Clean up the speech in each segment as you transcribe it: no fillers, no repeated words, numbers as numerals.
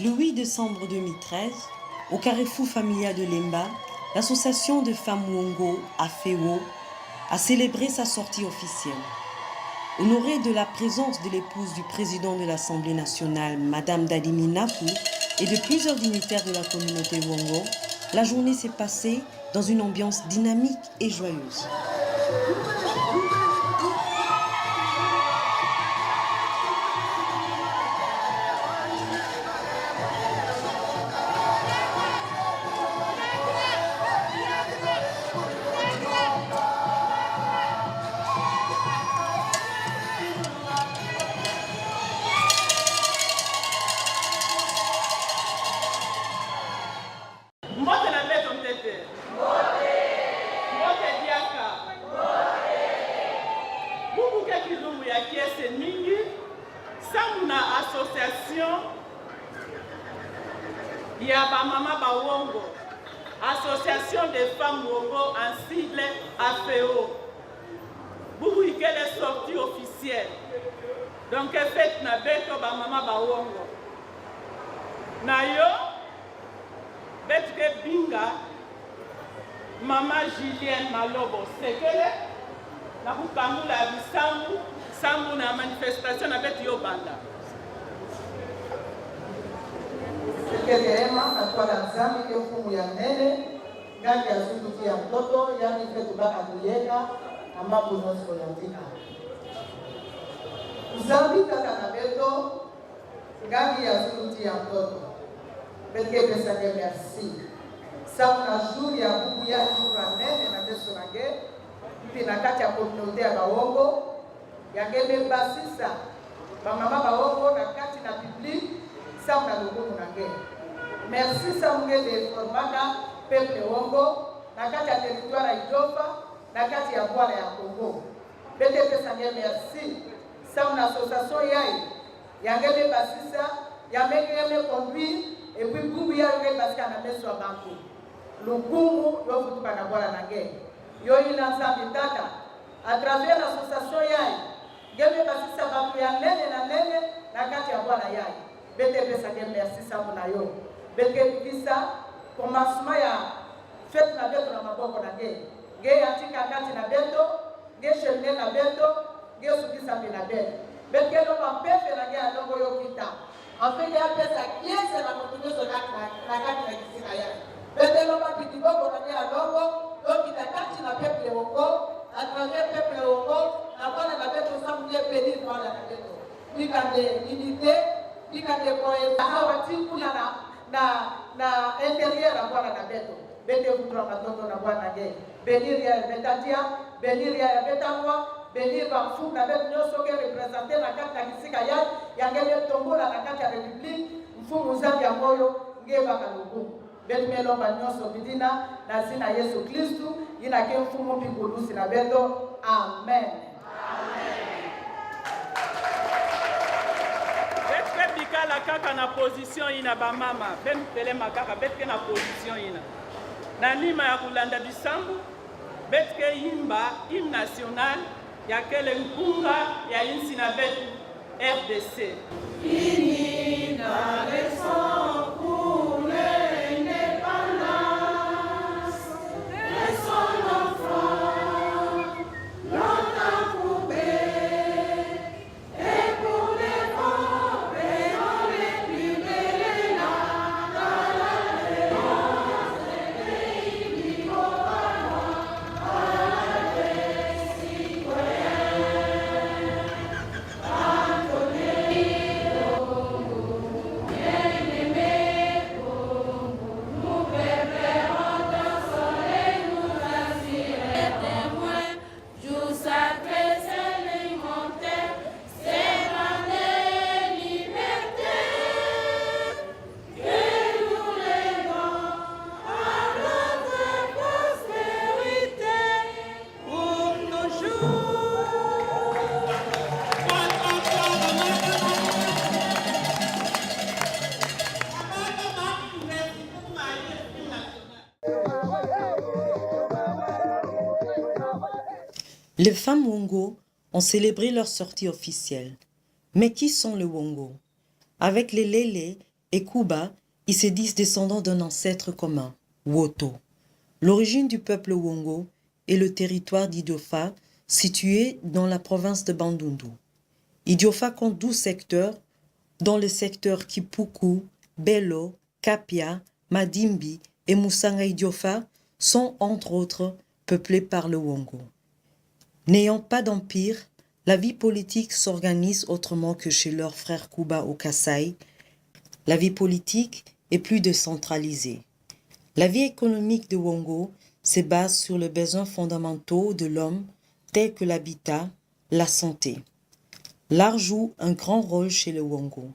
Le 8 décembre 2013, au carrefour familial de Lemba, l'association de femmes Wongo, AFEWO, a célébré sa sortie officielle. Honorée de la présence de l'épouse du président de l'Assemblée nationale, Madame Dadimi Nafu, et de plusieurs dignitaires de la communauté Wongo, la journée s'est passée dans une ambiance dynamique et joyeuse. Association des femmes Wongo en sigle AFEO. Vous est sortie officielle. Donc, faites na beto ba mama ba Wongo. Na yo, betke binga, mama Julienne Malobo sekele, na kukangula bisambu, sambu na manifestation na betu yo banda. Rehema atwala nzambi ke mfumu ya nene ngati asunduki ya mtoto yani ife tubaka kuyeka ambapo nosko ya ndika nzambi kaka na beto ngati asunduki ya mtoto betke pesa ke merci sauna juri ya bubu ya jura nene na beso nage mpina kati ya komunote ya bawongo yangebe basisa bamama bawongo na kati na public sauna lukumu nage. Merci Samuel de Formaka, peuple Wongo, na kati ya territoire ya Ijopa, na kati ya Bwala ya Congo. BTP Sanye merci. Sauna association yai, yangebe basisa, yamegeme conduire, et puis bubu ya yonge basika na meso wa banku. Lukumu yo futuka na Bwala nage. Yo ila nzambi tata, à travers l'association yai, gebe basisa banku ya nene na kati ya Bwala yai. BTP Sanye merci Samuna yo. Belke kisa commencement ya fête na beto na maboko na ge atika kati na beto ge chemne na beto ge sukisa na beto belke no mapefe na ge adongo yo kita en fait ya pesa kiese na continuer na kati na kisika ya bete no mapiti boko na ge adongo yo kita kati na peuple Wongo à travers peuple Wongo na bana na beto samu ye pedi bana na beto nikande unité nikande koe hawa tikula na intérieur à Bwana na beto bete kutoa matoto na Bwana ge benir ya betatia benir ya betamwa benir ba mfu na beto nyoso ke représenter na kati na kisika ya ngebe tombola na kati ya république mfu muzambi ya moyo ngeba kalugu beto melomba nyoso bidina na zina Yesu Kristu ina ke mfu mu bigulusi na beto amen. La kaka na position ina ba mama ben telema kaka betke na position ina na nima ya kulanda bisambu betke yimba hymne national ya kele nkunga ya insi na betu RDC. Ini na leçon pour l'indépendance. Les femmes Wongo ont célébré leur sortie officielle. Mais qui sont les Wongo? Avec les Lélé et Kuba, ils se disent descendants d'un ancêtre commun, Woto. L'origine du peuple Wongo est le territoire d'Idiofa, situé dans la province de Bandundu. Idiofa compte 12 secteurs, dont les secteurs Kipuku, Bello, Kapia, Madimbi et Musanga Idiofa sont entre autres peuplés par le Wongo. N'ayant pas d'empire, la vie politique s'organise autrement que chez leurs frères Kuba au Kasaï. La vie politique est plus décentralisée. La vie économique de Wongo se base sur les besoins fondamentaux de l'homme tels que l'habitat, la santé. L'art joue un grand rôle chez les Wongo.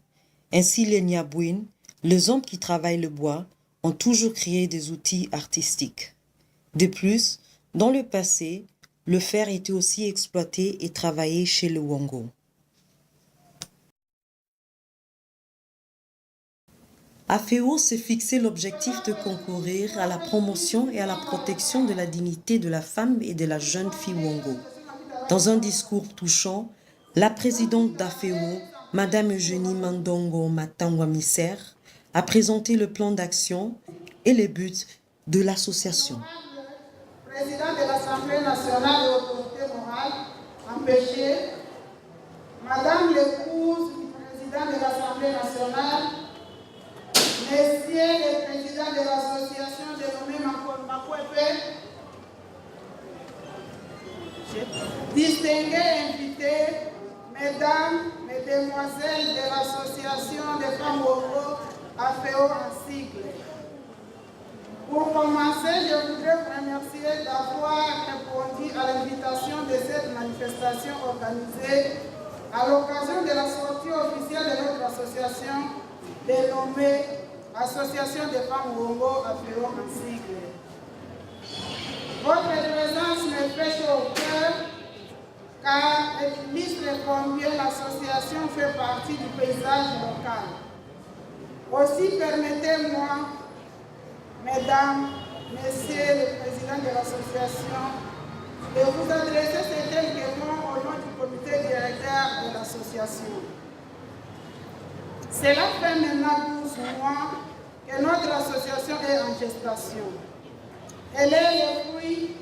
Ainsi les Nyabwin, les hommes qui travaillent le bois, ont toujours créé des outils artistiques. De plus, dans le passé, le fer était aussi exploité et travaillé chez les Wongo. Afeo s'est fixé l'objectif de concourir à la promotion et à la protection de la dignité de la femme et de la jeune fille Wongo. Dans un discours touchant, la présidente d'Afeo, Madame Eugénie Mandongo Matangwa-Misser, a présenté le plan d'action et les buts de l'association. Président de l'Assemblée nationale et autorité morale, empêché, Madame l'épouse du président de l'Assemblée nationale, Messieurs le président de l'association dénommée Makwepé, distingués invités, Mesdames, Mesdemoiselles de l'association des femmes Wongo, Afeo en sigle. Pour commencer, je voudrais vous remercier d'avoir répondu à l'invitation de cette manifestation organisée à l'occasion de la sortie officielle de notre association dénommée Association des femmes Wongo Afeo en sigle. Votre présence me fait chaud au cœur car elle illustre combien l'association fait partie du paysage local. Aussi, permettez-moi, Mesdames, Messieurs les présidents de l'association, de vous adresser ces quelques mots au nom du comité directeur de l'association. Cela fait maintenant 12 mois que notre association est en gestation. Elle est le fruit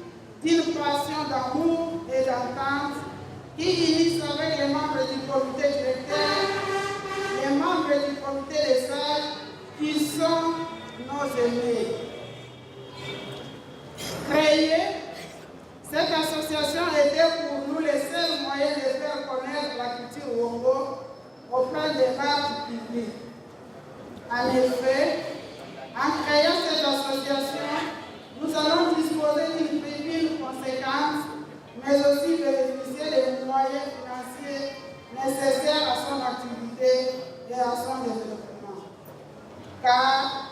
d'une passion d'amour et d'entente qui unissent avec les membres du comité directeur, les membres du comité des sages, qui sont nos aînés. Créée, cette association était pour nous le seul moyen de faire connaître la culture Wongo auprès des larges publics. En effet, en créant cette association, nous allons disposer d'une tribune conséquente, mais aussi bénéficier des moyens financiers nécessaires à son activité et à son développement. Car,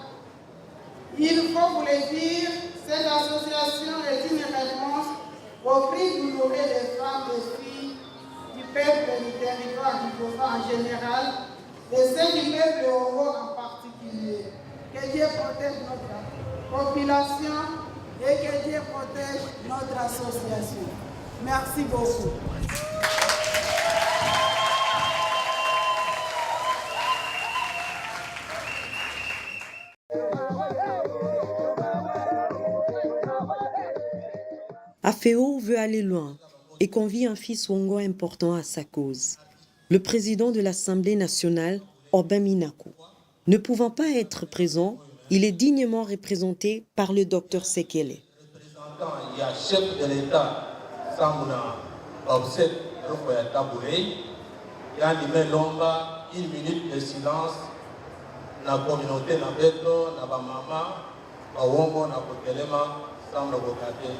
il faut vous le dire, cette association est une réponse au cri douloureux des femmes et filles du peuple du territoire du Kofa en général et celles du peuple Wongo en particulier. Que Dieu protège notre population et que Dieu protège notre association. Merci beaucoup. Afeo veut aller loin et convie un fils Wongo important à sa cause. Le président de l'Assemblée nationale, Obin Minaku. Ne pouvant pas être présent, il est dignement représenté par le docteur Sekele. Il y a chef de l'État, Samuna, Obset, Rufoya Tabourei, Yanime Lomba, 1 minute de silence, la communauté na beto, na bamama, na Wongo, na Kotelema, Samuna Bokate.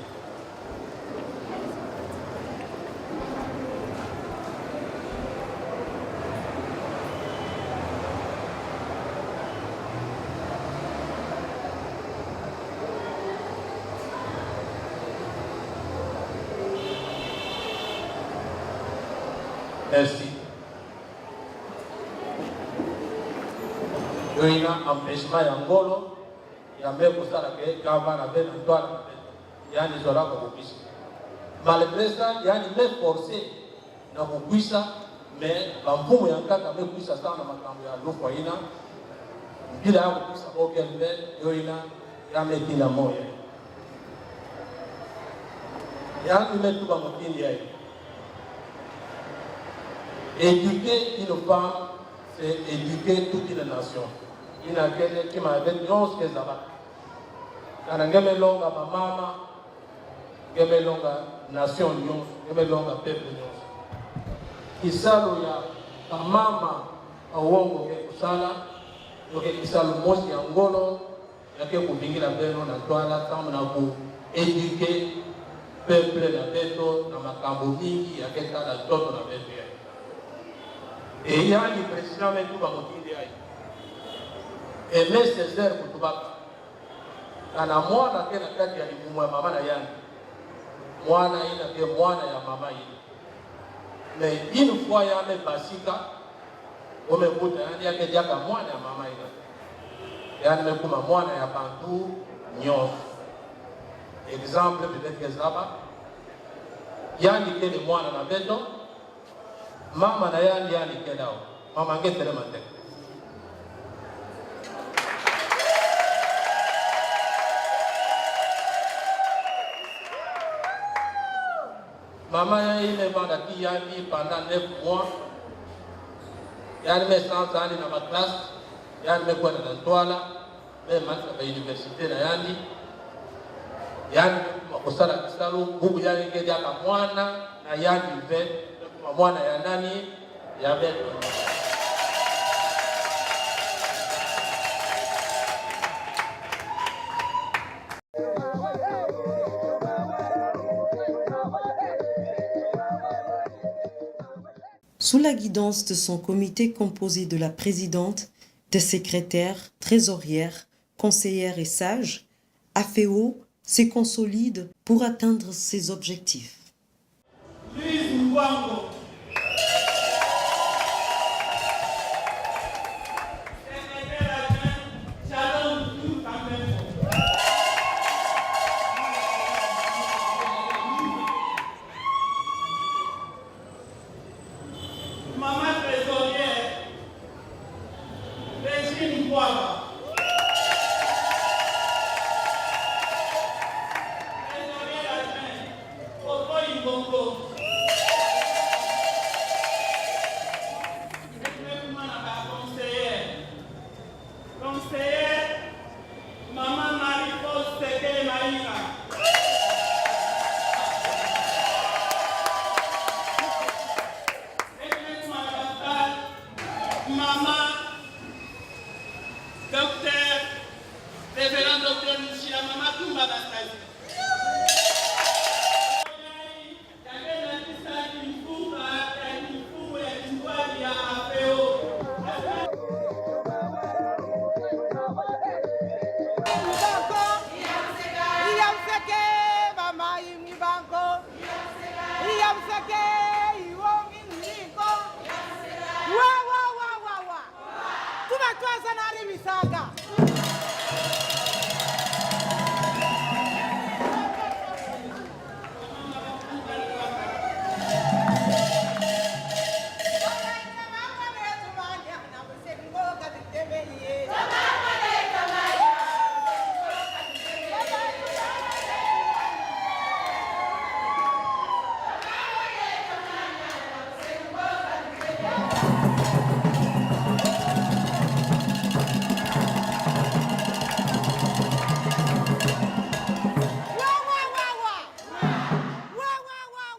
Merci. Il y a un empêchement à Ngolo, il y a même pour ça que Gava n'a pas d'entoile, il y a des orages au Bobis. Malgresa yani me forcé na kukwisa me bampumu yankaka me kwisa sana makambo ya lufu ina bila ya kukwisa okelbe yoina ya metina moya yani me tuba motindi yae. Éduquer une femme, c'est éduquer toute une nation. Il y a quelqu'un qui m'a dit non, ce que ça va. Quand on a longa mama, on a longa nation, on a longa peuple. Kisalo ya mama awongo ke kusala, yoke kisalo mosi ya ngolo, yake kubingira beno na twala kama na ku éduquer peuple na beto na makambo mingi yake kala toto na beto. Et il y a le président qui va monter et mais ces heures pour tout bas. Quand à moi na kena kati ya limumu ya mama na yani, mwana ina ke mwana ya mama ina. Mais une fois ya me basika, on me kuta yani yake jaka mwana ya mama ina. Yani me kuma mwana ya bantu nyos. Exemple peut-être que ça va. Yani ke le mwana na beto. Mama na yani yani kedao. Mama ngetere mande. Mama yani ile banda ki yani pendant 9 mois. Yani me sans ani na ma classe. Yani me kwenda na toala. Me mata ba université na yani. Yani makusala kisalo bubu yani keja ka mwana na yani ve mwana ya nani ya beto. Sous la guidance de son comité composé de la présidente, des secrétaires, trésorières, conseillères et sages, AFEO se consolide pour atteindre ses objectifs.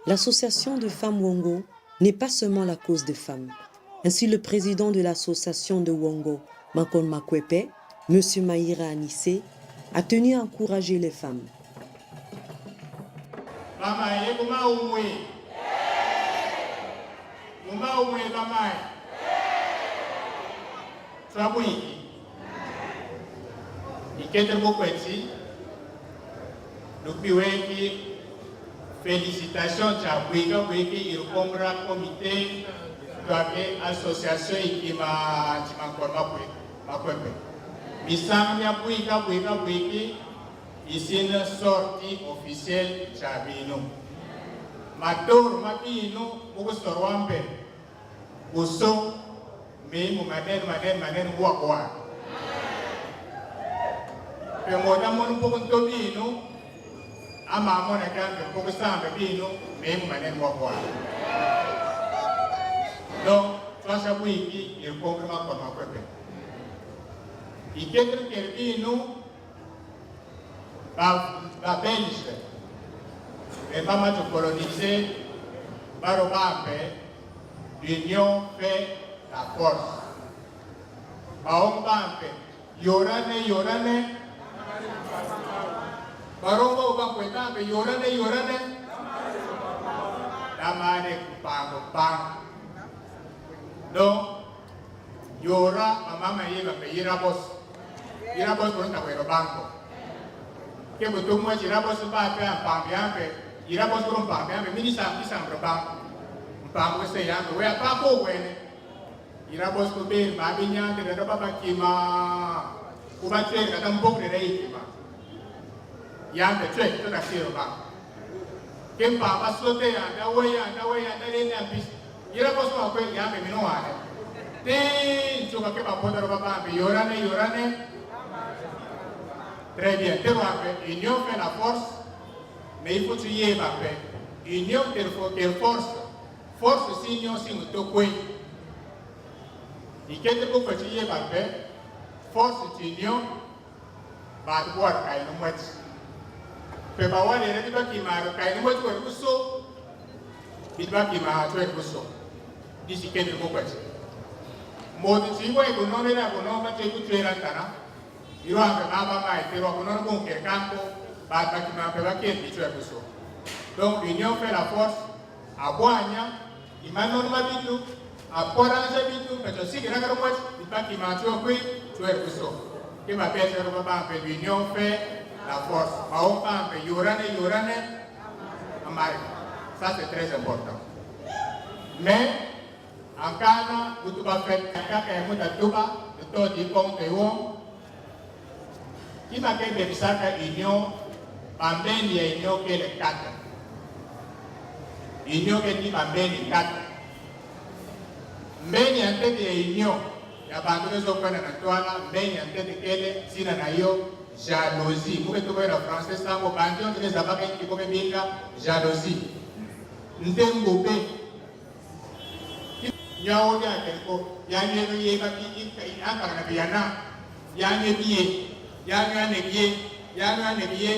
L'association de femmes Wongo n'est pas seulement la cause des femmes. Ainsi, le président de l'association de Wongo, Makon Makwepe, M. Maïra Anissé, a tenu à encourager les femmes. Félicitations à Bouiga Bouiki, il comprend comité de l'association qui m'a informé. Missamia Bouiga Bouiki, ici une sortie officielle Chabino. Mator mabino mugo sorwambe. Uso me mu manen wa. Pemoda mon poco tobino ama mona kambe poco sambe bino me mu manen wa. Donc, toi ça wiki il comprend pas ma pepe. Il quelque quelqu'un la Belge, les mamans de coloniser, l'union fait la force. Baombampe, yorane, baromba ubampe, yorane, la mane bang. Donc, yora, maman yeba, irabos pour un banco. Que vous moi, irabos pas faire un irabos pour un pambiampe, ministre qui s'en banque. Banco c'est un peu, pas beau, irabos pour bien, babignan, de la papa qui m'a, ou va tuer la dame beaucoup de réitima. Yam de tuer tout à fait au banc. Kim papa sauter, and away, irabos pour un peu, yam et minoire. Te tu vas que va poder robar, yorane. Très bien. Union fait la force, mais il faut tuer la paix. Union quelle force. Force signe si nous toquons. Il y a beaucoup de tuer la paix. Force union va devoir cailler le moitié. Peut pas voir les résultats qui marquent cailler le moitié pour le saut. Il va qui m'a tué le saut. D'ici quelques mois. Modi siwa economy na economy tuye rantana iro ambe baba mai pero economy bon ke campo ba ta ki ma pe ba ke bicho ebuso. Donc l'union fait la force aboanya imano ma bitu aporanja bitu pero si kira karo mwach ba ki ma tuyo kwi tuye ebuso ke ba pese ro ba pe l'union fait la force ba on pa pe yorane amare. Ça c'est très important. Mais en Ghana, vous devez faire un tuba, le taux de compte et on. Qui m'a fait des sacs union, Bambeni et union qui est le 4. Union qui dit Bambeni 4. Mais il y a un tête de union, il y a pas de raison qu'on a un toile, mais il y a un tête de quelle, si l'on a jalousie. Vous pouvez trouver le français, ça, vous pouvez dire les abacs qui peuvent dire jalousie. Nous sommes groupés. Nyawo ya kelko ya ne ye ba ki aka na biyana ya ne biye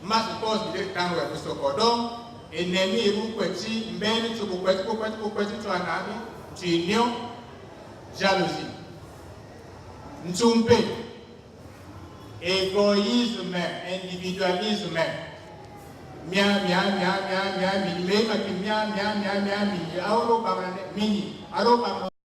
mas pos bi kan wa so ko don enemi ru kweti mbeni tu kweti tu anabi tinyo jalousie ntumpe égoïsme individualisme mia mi me ma ki mia mi aro ba mini aro ba